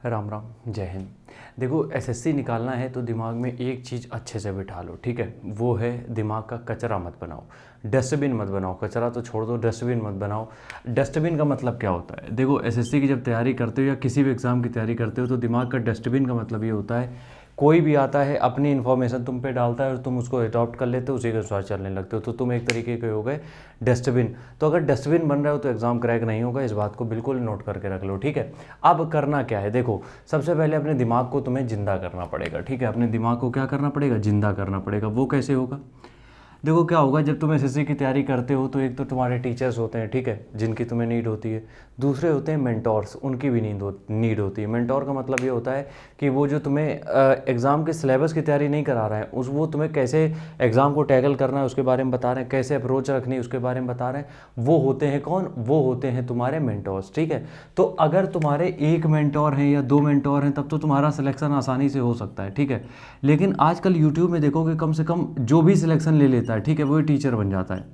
राम राम, जय हिंद। देखो, एसएससी निकालना है तो दिमाग में एक चीज़ अच्छे से बिठा लो, ठीक है। वो है दिमाग का कचरा मत बनाओ, डस्टबिन मत बनाओ। कचरा तो छोड़ दो, डस्टबिन मत बनाओ। डस्टबिन का मतलब क्या होता है? देखो, एसएससी की जब तैयारी करते हो या किसी भी एग्ज़ाम की तैयारी करते हो तो दिमाग का डस्टबिन का मतलब ये होता है, कोई भी आता है अपनी इन्फॉर्मेशन तुम पे डालता है और तुम उसको अडॉप्ट कर लेते हो, उसी के अनुसार चलने लगते हो, तो तुम एक तरीके के हो गए डस्टबिन। तो अगर डस्टबिन बन रहे हो तो एग्ज़ाम क्रैक नहीं होगा, इस बात को बिल्कुल नोट करके रख लो, ठीक है। अब करना क्या है? देखो, सबसे पहले अपने दिमाग को तुम्हें जिंदा करना पड़ेगा, ठीक है। अपने दिमाग को क्या करना पड़ेगा? जिंदा करना पड़ेगा। वो कैसे होगा? देखो, क्या होगा जब तुम एसएससी की तैयारी करते हो तो एक तो तुम्हारे टीचर्स होते हैं, ठीक है, जिनकी तुम्हें नीड होती है। दूसरे होते हैं मेंटोर्स, उनकी भी नीड होती है। मेंटोर का मतलब ये होता है कि वो जो तुम्हें एग्ज़ाम के सिलेबस की तैयारी नहीं करा रहा है, उस वो तुम्हें कैसे एग्ज़ाम को टैकल करना है उसके बारे में बता रहे हैं, कैसे अप्रोच रखनी है उसके बारे में बता रहे हैं। वो होते हैं कौन? वो होते हैं तुम्हारे मेंटोर्स, ठीक है। तो अगर तुम्हारे एक मेंटोर हैं या दो मेंटोर हैं तब तो तुम्हारा सिलेक्शन आसानी से हो सकता है, ठीक है। लेकिन आजकल यूट्यूब में देखोगे, कम से कम जो भी सिलेक्शन ले लेता है, ठीक है, वो टीचर बन जाता है।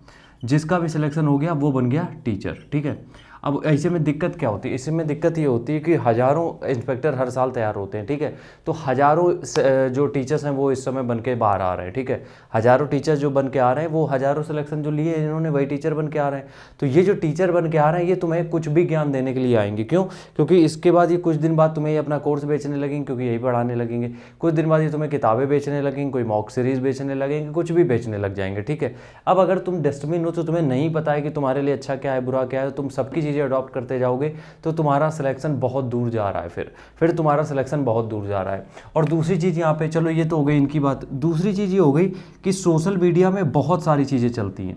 जिसका भी सिलेक्शन हो गया वो बन गया टीचर, ठीक है। अब ऐसे में दिक्कत क्या होती है? इसमें दिक्कत ये होती है कि हज़ारों इंस्पेक्टर हर साल तैयार होते हैं, ठीक है। तो हज़ारों जो टीचर्स हैं वो इस समय बन के बाहर आ रहे हैं, ठीक है। हज़ारों टीचर्स जो बन के आ रहे हैं वो हज़ारों सिलेक्शन जो लिए हैं इन्होंने, वही टीचर बन के आ रहे हैं। तो ये जो टीचर बन के आ रहे हैं ये तुम्हें कुछ भी ज्ञान देने के लिए आएंगे। क्यों? क्योंकि इसके बाद ये कुछ दिन बाद तुम्हें ये अपना कोर्स बेचने लगेंगे, क्योंकि यही पढ़ाने लगेंगे। कुछ दिन बाद ये तुम्हें किताबें बेचने लगेंगे, कोई मॉक सीरीज़ बेचने लगेंगे, कुछ भी बेचने लग जाएंगे, ठीक है। अब अगर तुम डस्टबिन हो तो तुम्हें नहीं पता है कि तुम्हारे लिए अच्छा क्या है बुरा क्या है, तुम सबकी चीज़ें अडॉप्ट करते जाओगे तो तुम्हारा सिलेक्शन बहुत दूर जा रहा है। फिर तुम्हारा सिलेक्शन बहुत दूर जा रहा है। और दूसरी चीज़ यहाँ पे, चलो ये तो हो गई इनकी बात, दूसरी चीज़ ये हो गई कि सोशल मीडिया में बहुत सारी चीज़ें चलती हैं।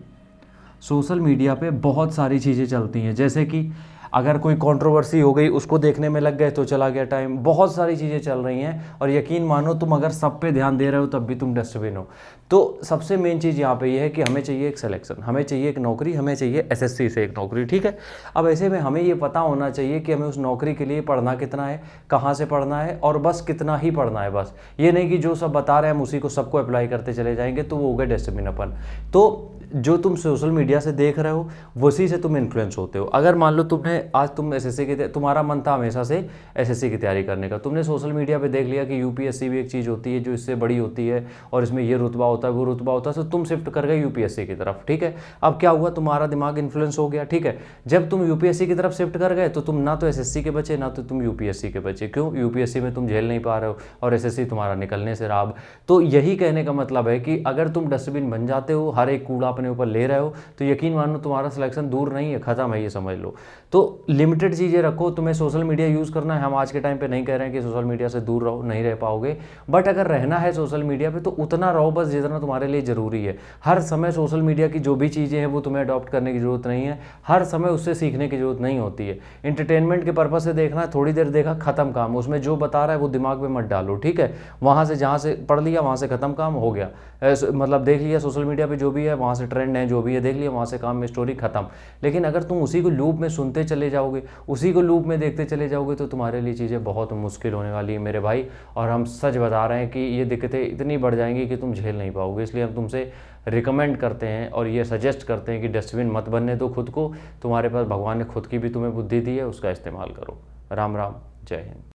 सोशल मीडिया पे बहुत सारी चीज़ें चलती हैं, जैसे कि अगर कोई कंट्रोवर्सी हो गई उसको देखने में लग गए तो चला गया टाइम। बहुत सारी चीज़ें चल रही हैं और यकीन मानो तुम अगर सब पे ध्यान दे रहे हो तब भी तुम डस्टबिन हो। तो सबसे मेन चीज़ यहाँ पे ये है कि हमें चाहिए एक सिलेक्शन, हमें चाहिए एक नौकरी, हमें चाहिए एसएससी से एक नौकरी, ठीक है। अब ऐसे में हमें ये पता होना चाहिए कि हमें उस नौकरी के लिए पढ़ना कितना है, कहाँ से पढ़ना है और बस कितना ही पढ़ना है। बस ये नहीं कि जो सब बता रहे हैं हम उसी को सबको अप्लाई करते चले जाएंगे, तो वो हो गए डस्टबिन अपन। तो जो तुम सोशल मीडिया से देख रहे हो उसी से तुम इन्फ्लुएंस होते हो। अगर मान लो आज तुम एसएससी की तुम्हारा मन था हमेशा से एसएससी की तैयारी करने का, तुमने सोशल मीडिया पे देख लिया कि यूपीएससी भी एक चीज़ होती है जो इससे बड़ी होती है और इसमें ये रुतबा होता है वो रुतबा होता है, तो तुम शिफ्ट कर गए यूपीएससी की तरफ, ठीक है। अब क्या हुआ? तुम्हारा दिमाग इन्फ्लुएंस हो गया, ठीक है। जब तुम यूपीएससी की तरफ शिफ्ट कर गए तो तुम ना तो एसएससी के बचे ना तो तुम यूपीएससी के बचे। क्यों? यूपीएससी में तुम झेल नहीं पा रहे हो और एसएससी तुम्हारा निकलने से रहा। तो यही कहने का मतलब है कि अगर तुम डस्टबिन बन जाते हो, हर एक कूड़ा अपने ऊपर ले रहे हो, तो यकीन मानो तुम्हारा सिलेक्शन दूर नहीं है, खत्म है, ये समझ लो। तो लिमिटेड चीज़ें रखो। तुम्हें सोशल मीडिया यूज़ करना है, हम आज के टाइम पे नहीं कह रहे हैं कि सोशल मीडिया से दूर रहो, नहीं रह पाओगे, बट अगर रहना है सोशल मीडिया पे तो उतना रहो बस जितना तुम्हारे लिए ज़रूरी है। हर समय सोशल मीडिया की जो भी चीज़ें हैं वो तुम्हें अडॉप्ट करने की ज़रूरत नहीं है, हर समय उससे सीखने की ज़रूरत नहीं होती है। इंटरटेनमेंट के पर्पज़ से देखना है, थोड़ी देर देखा, खत्म काम। उसमें जो बता रहा है वो दिमाग में मत डालो, ठीक है। वहाँ से जहाँ से पढ़ लिया वहाँ से खत्म, काम हो गया। मतलब देख लिया सोशल मीडिया पे जो भी है, वहाँ से ट्रेंड है जो भी है देख लिया, वहाँ से काम में स्टोरी खत्म। लेकिन अगर तुम उसी को लूप में सुनते चले जाओगे, उसी को लूप में देखते चले जाओगे तो तुम्हारे लिए चीज़ें बहुत मुश्किल होने वाली है मेरे भाई। और हम सच बता रहे हैं कि ये दिक्कतें इतनी बढ़ जाएंगी कि तुम झेल नहीं पाओगे। इसलिए हम तुमसे रिकमेंड करते हैं और ये सजेस्ट करते हैं कि डस्टबिन मत बनने दो खुद को। तुम्हारे पास भगवान ने खुद की भी तुम्हें बुद्धि दी है, उसका इस्तेमाल करो। राम राम, जय हिंद।